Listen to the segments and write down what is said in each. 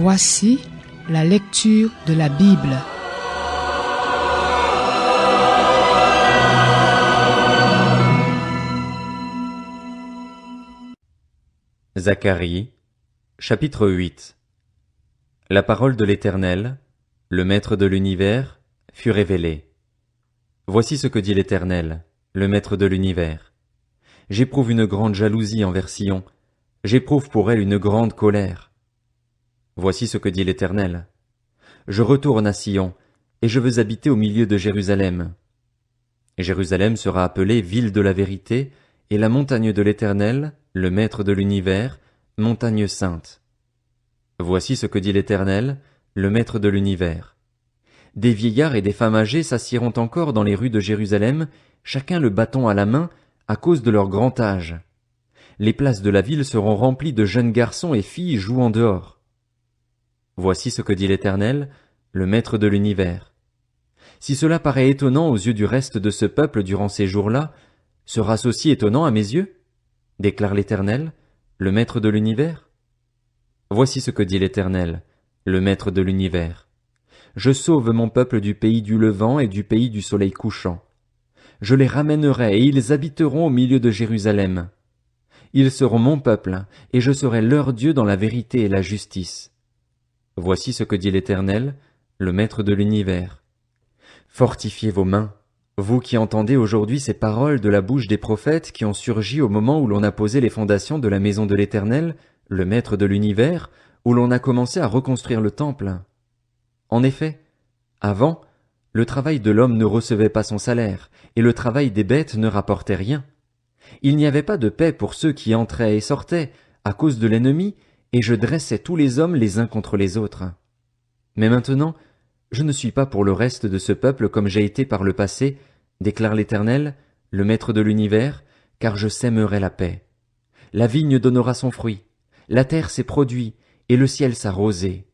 Voici la lecture de la Bible. Zacharie, chapitre 8. La parole de l'Éternel, le Maître de l'univers, fut révélée. Voici ce que dit l'Éternel, le Maître de l'univers. J'éprouve une grande jalousie envers Sion, j'éprouve pour elle une grande colère. Voici ce que dit l'Éternel. Je retourne à Sion, et je veux habiter au milieu de Jérusalem. Jérusalem sera appelée ville de la vérité, et la montagne de l'Éternel, le Maître de l'univers, montagne sainte. Voici ce que dit l'Éternel, le Maître de l'univers. Des vieillards et des femmes âgées s'assieront encore dans les rues de Jérusalem, chacun le bâton à la main, à cause de leur grand âge. Les places de la ville seront remplies de jeunes garçons et filles jouant dehors. Voici ce que dit l'Éternel, le Maître de l'univers. Si cela paraît étonnant aux yeux du reste de ce peuple durant ces jours-là, sera-ce aussi étonnant à mes yeux? Déclare l'Éternel, le Maître de l'univers. Voici ce que dit l'Éternel, le Maître de l'univers. Je sauve mon peuple du pays du levant et du pays du soleil couchant. Je les ramènerai et ils habiteront au milieu de Jérusalem. Ils seront mon peuple, et je serai leur Dieu dans la vérité et la justice. Voici ce que dit l'Éternel, le Maître de l'univers. Fortifiez vos mains, vous qui entendez aujourd'hui ces paroles de la bouche des prophètes qui ont surgi au moment où l'on a posé les fondations de la maison de l'Éternel, le Maître de l'univers, où l'on a commencé à reconstruire le temple. En effet, avant, le travail de l'homme ne recevait pas son salaire, et le travail des bêtes ne rapportait rien. Il n'y avait pas de paix pour ceux qui entraient et sortaient, à cause de l'ennemi, et je dressais tous les hommes les uns contre les autres. Mais maintenant, je ne suis pas pour le reste de ce peuple comme j'ai été par le passé, déclare l'Éternel, le Maître de l'univers, car je sèmerai la paix. La vigne donnera son fruit, la terre ses produits, et le ciel sa rosée.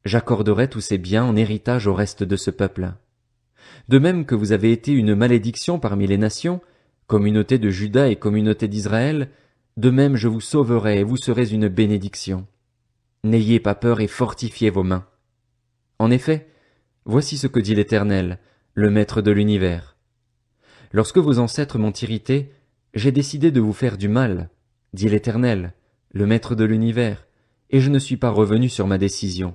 J'accorderai tous ces biens en héritage au reste de ce peuple. De même que vous avez été une malédiction parmi les nations, communauté de Juda et communauté d'Israël, de même je vous sauverai et vous serez une bénédiction. N'ayez pas peur et fortifiez vos mains. En effet, voici ce que dit l'Éternel, le Maître de l'univers. Lorsque vos ancêtres m'ont irrité, j'ai décidé de vous faire du mal, dit l'Éternel, le Maître de l'univers, et je ne suis pas revenu sur ma décision.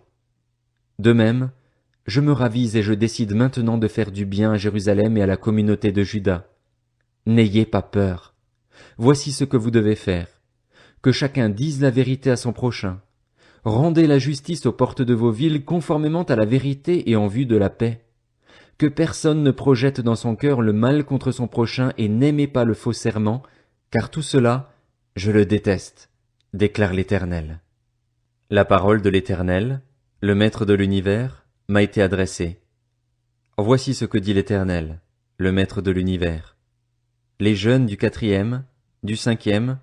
De même, je me ravise et je décide maintenant de faire du bien à Jérusalem et à la communauté de Juda. N'ayez pas peur. Voici ce que vous devez faire. Que chacun dise la vérité à son prochain. Rendez la justice aux portes de vos villes conformément à la vérité et en vue de la paix. Que personne ne projette dans son cœur le mal contre son prochain et n'aimez pas le faux serment, car tout cela, je le déteste, déclare l'Éternel. La parole de l'Éternel, le Maître de l'univers, m'a été adressée. Voici ce que dit l'Éternel, le Maître de l'univers. Les jeunes du 4e, du 5e,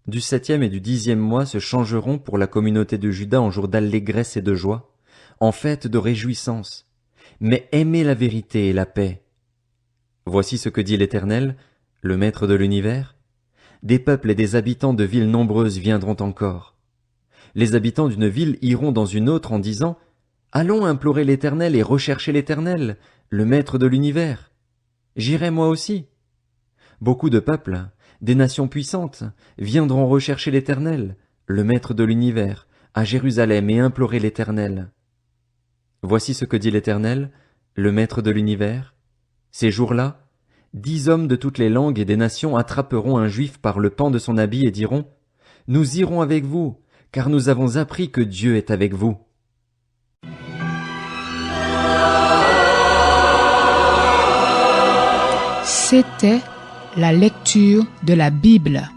du 7e et du 10e mois se changeront pour la communauté de Juda en jour d'allégresse et de joie, en fête de réjouissance. Mais aimez la vérité et la paix. Voici ce que dit l'Éternel, le Maître de l'univers. Des peuples et des habitants de villes nombreuses viendront encore. Les habitants d'une ville iront dans une autre en disant « Allons implorer l'Éternel et rechercher l'Éternel, le Maître de l'univers. J'irai moi aussi. » Beaucoup de peuples, des nations puissantes, viendront rechercher l'Éternel, le Maître de l'univers, à Jérusalem et implorer l'Éternel. Voici ce que dit l'Éternel, le Maître de l'univers. Ces jours-là, 10 hommes de toutes les langues et des nations attraperont un juif par le pan de son habit et diront « Nous irons avec vous, car nous avons appris que Dieu est avec vous. » C'était la lecture de la Bible.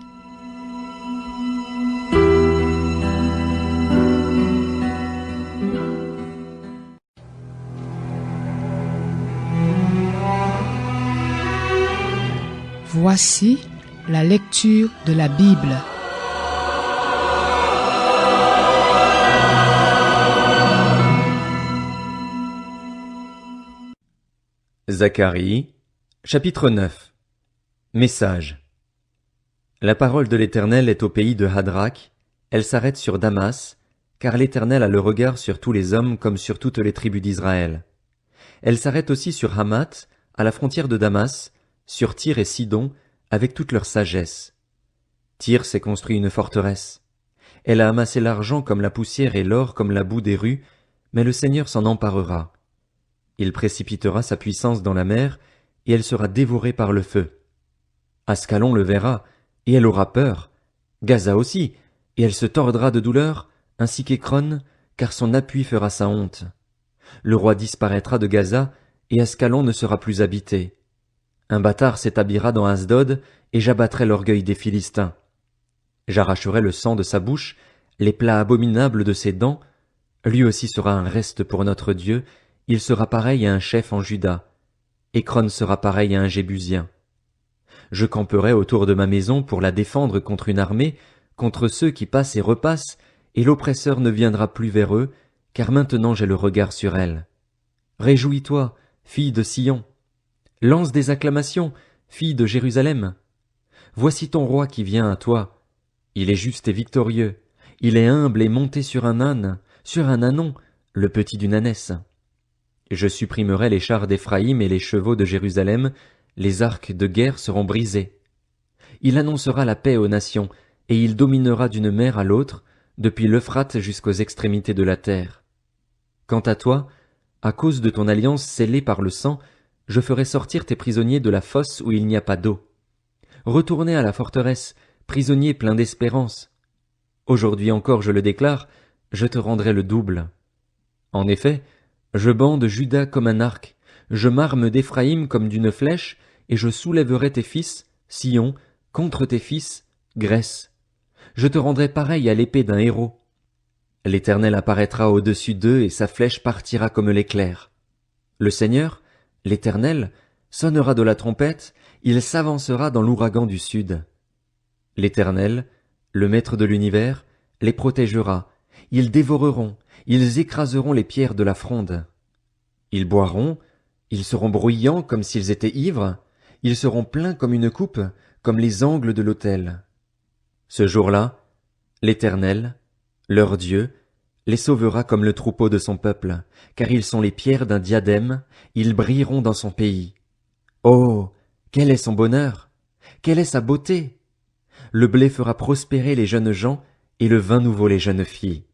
Voici la lecture de la Bible. Zacharie, chapitre 9. Message. La parole de l'Éternel est au pays de Hadrach, elle s'arrête sur Damas, car l'Éternel a le regard sur tous les hommes comme sur toutes les tribus d'Israël. Elle s'arrête aussi sur Hamath, à la frontière de Damas, sur Tyr et Sidon, avec toute leur sagesse. Tyr s'est construit une forteresse. Elle a amassé l'argent comme la poussière et l'or comme la boue des rues, mais le Seigneur s'en emparera. Il précipitera sa puissance dans la mer, et elle sera dévorée par le feu. Ascalon le verra, et elle aura peur. Gaza aussi, et elle se tordra de douleur, ainsi qu'Écron, car son appui fera sa honte. Le roi disparaîtra de Gaza, et Ascalon ne sera plus habité. Un bâtard s'établira dans Asdod, et j'abattrai l'orgueil des Philistins. J'arracherai le sang de sa bouche, les plats abominables de ses dents. Lui aussi sera un reste pour notre Dieu, il sera pareil à un chef en Juda. Écron sera pareil à un Jébusien. Je camperai autour de ma maison pour la défendre contre une armée, contre ceux qui passent et repassent, et l'oppresseur ne viendra plus vers eux, car maintenant j'ai le regard sur elle. Réjouis-toi, fille de Sion. Lance des acclamations, fille de Jérusalem. Voici ton roi qui vient à toi. Il est juste et victorieux. Il est humble et monté sur un âne, sur un ânon, le petit d'une ânesse. Je supprimerai les chars d'Éphraïm et les chevaux de Jérusalem, les arcs de guerre seront brisés. Il annoncera la paix aux nations, et il dominera d'une mer à l'autre, depuis l'Euphrate jusqu'aux extrémités de la terre. Quant à toi, à cause de ton alliance scellée par le sang, je ferai sortir tes prisonniers de la fosse où il n'y a pas d'eau. Retournez à la forteresse, prisonniers pleins d'espérance. Aujourd'hui encore je le déclare, je te rendrai le double. En effet, je bande Juda comme un arc, je m'arme d'Éphraïm comme d'une flèche, et je soulèverai tes fils, Sion, contre tes fils, Grèce. Je te rendrai pareil à l'épée d'un héros. L'Éternel apparaîtra au-dessus d'eux et sa flèche partira comme l'éclair. Le Seigneur, l'Éternel, sonnera de la trompette, il s'avancera dans l'ouragan du sud. L'Éternel, le Maître de l'univers, les protégera, ils dévoreront, ils écraseront les pierres de la fronde. Ils boiront, ils seront bruyants comme s'ils étaient ivres, ils seront pleins comme une coupe, comme les angles de l'autel. Ce jour-là, l'Éternel, leur Dieu, les sauvera comme le troupeau de son peuple, car ils sont les pierres d'un diadème, ils brilleront dans son pays. Oh, quel est son bonheur! Quelle est sa beauté! Le blé fera prospérer les jeunes gens, et le vin nouveau les jeunes filles.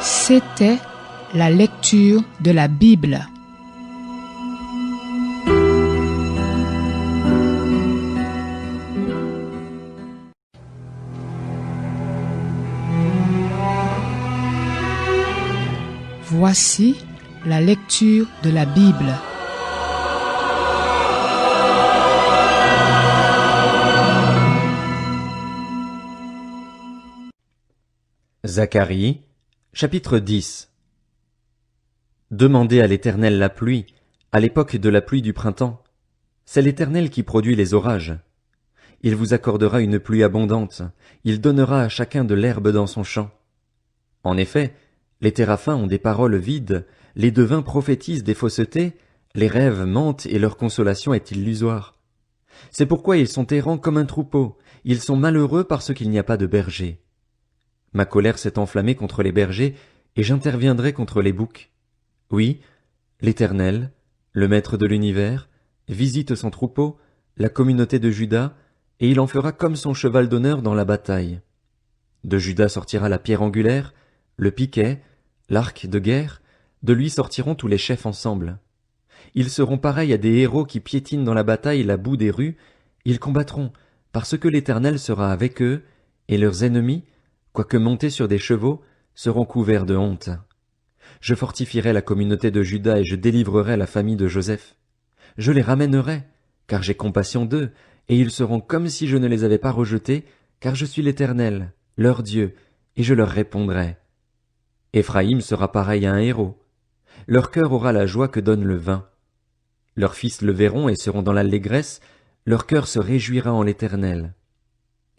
C'était la lecture de la Bible. Voici la lecture de la Bible. Zacharie, chapitre 10. Demandez à l'Éternel la pluie, à l'époque de la pluie du printemps. C'est l'Éternel qui produit les orages. Il vous accordera une pluie abondante, il donnera à chacun de l'herbe dans son champ. En effet, les téraphins ont des paroles vides, les devins prophétisent des faussetés, les rêves mentent et leur consolation est illusoire. C'est pourquoi ils sont errants comme un troupeau, ils sont malheureux parce qu'il n'y a pas de berger. Ma colère s'est enflammée contre les bergers, et j'interviendrai contre les boucs. Oui, l'Éternel, le Maître de l'univers, visite son troupeau, la communauté de Juda, et il en fera comme son cheval d'honneur dans la bataille. De Juda sortira la pierre angulaire, le piquet, l'arc de guerre, de lui sortiront tous les chefs ensemble. Ils seront pareils à des héros qui piétinent dans la bataille la boue des rues, ils combattront, parce que l'Éternel sera avec eux, et leurs ennemis, quoique montés sur des chevaux, seront couverts de honte. Je fortifierai la communauté de Juda et je délivrerai la famille de Joseph. Je les ramènerai, car j'ai compassion d'eux, et ils seront comme si je ne les avais pas rejetés, car je suis l'Éternel, leur Dieu, et je leur répondrai. Éphraïm sera pareil à un héros. Leur cœur aura la joie que donne le vin. Leurs fils le verront et seront dans l'allégresse, leur cœur se réjouira en l'Éternel.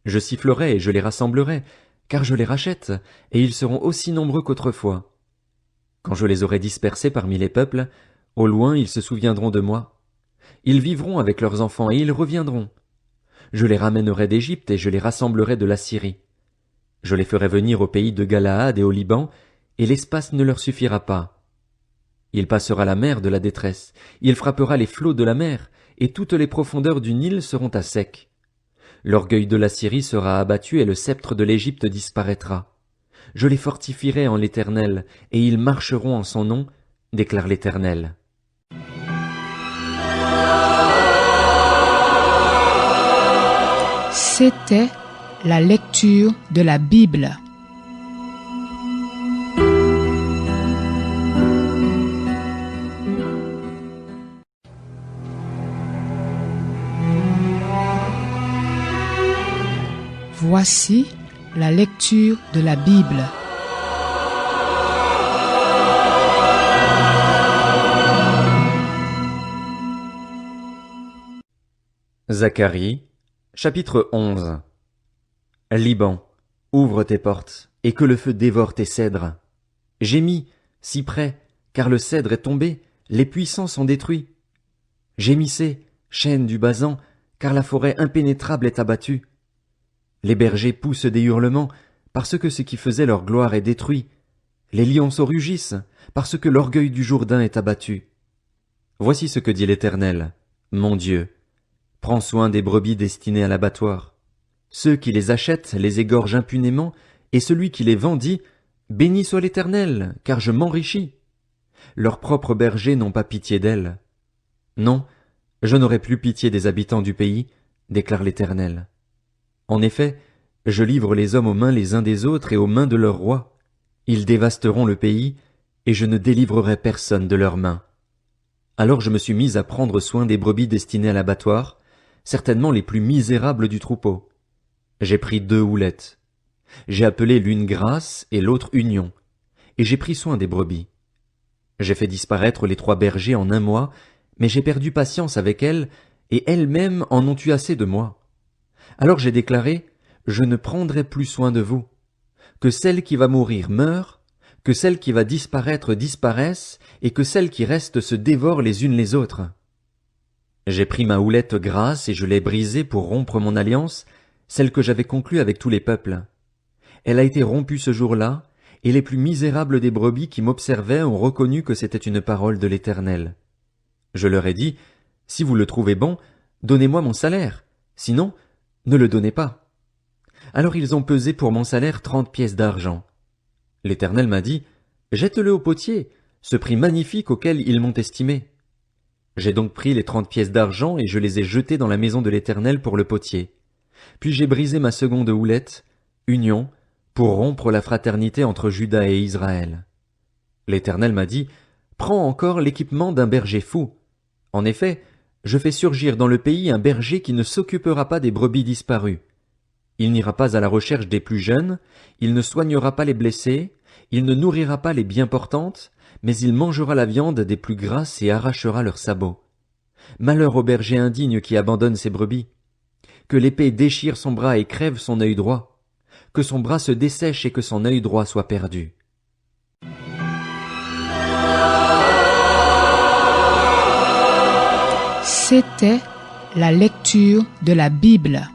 Je sifflerai et je les rassemblerai, car je les rachète, et ils seront aussi nombreux qu'autrefois. Quand je les aurai dispersés parmi les peuples, au loin ils se souviendront de moi. Ils vivront avec leurs enfants et ils reviendront. Je les ramènerai d'Égypte et je les rassemblerai de la Syrie. Je les ferai venir au pays de Galaad et au Liban, et l'espace ne leur suffira pas. Il passera la mer de la détresse, il frappera les flots de la mer, et toutes les profondeurs du Nil seront à sec. L'orgueil de la Syrie sera abattu et le sceptre de l'Égypte disparaîtra. Je les fortifierai en l'Éternel, et ils marcheront en son nom, déclare l'Éternel. C'était la lecture de la Bible. Voici la lecture de la Bible. Zacharie, chapitre 11. Liban, ouvre tes portes, et que le feu dévore tes cèdres. Gémis, cyprès, car le cèdre est tombé, les puissants sont détruits. Gémissez, chênes du Basan, car la forêt impénétrable est abattue. Les bergers poussent des hurlements, parce que ce qui faisait leur gloire est détruit. Les lionceaux rugissent, parce que l'orgueil du Jourdain est abattu. Voici ce que dit l'Éternel, mon Dieu. Prends soin des brebis destinées à l'abattoir. Ceux qui les achètent les égorgent impunément, et celui qui les vend dit « Béni soit l'Éternel, car je m'enrichis ». Leurs propres bergers n'ont pas pitié d'elles. Non, je n'aurai plus pitié des habitants du pays, déclare l'Éternel. En effet, je livre les hommes aux mains les uns des autres et aux mains de leurs rois. Ils dévasteront le pays, et je ne délivrerai personne de leurs mains. Alors je me suis mis à prendre soin des brebis destinées à l'abattoir, certainement les plus misérables du troupeau. J'ai pris 2 houlettes. J'ai appelé l'une Grâce et l'autre Union, et j'ai pris soin des brebis. J'ai fait disparaître les 3 bergers en 1 mois, mais j'ai perdu patience avec elles, et elles-mêmes en ont eu assez de moi. Alors j'ai déclaré, je ne prendrai plus soin de vous. Que celle qui va mourir meure, que celle qui va disparaître disparaisse, et que celles qui restent se dévorent les unes les autres. J'ai pris ma houlette Grâce et je l'ai brisée pour rompre mon alliance, celle que j'avais conclue avec tous les peuples. Elle a été rompue ce jour-là, et les plus misérables des brebis qui m'observaient ont reconnu que c'était une parole de l'Éternel. Je leur ai dit, si vous le trouvez bon, donnez-moi mon salaire, sinon, ne le donnez pas. Alors ils ont pesé pour mon salaire 30 pièces d'argent. L'Éternel m'a dit, jette-le au potier, ce prix magnifique auquel ils m'ont estimé. J'ai donc pris les 30 pièces d'argent et je les ai jetées dans la maison de l'Éternel pour le potier. Puis j'ai brisé ma seconde houlette, Union, pour rompre la fraternité entre Juda et Israël. L'Éternel m'a dit, prends encore l'équipement d'un berger fou. En effet, je fais surgir dans le pays un berger qui ne s'occupera pas des brebis disparues. Il n'ira pas à la recherche des plus jeunes, il ne soignera pas les blessés, il ne nourrira pas les bien portantes, mais il mangera la viande des plus grasses et arrachera leurs sabots. Malheur au berger indigne qui abandonne ses brebis. Que l'épée déchire son bras et crève son œil droit. Que son bras se dessèche et que son œil droit soit perdu. C'était la lecture de la Bible.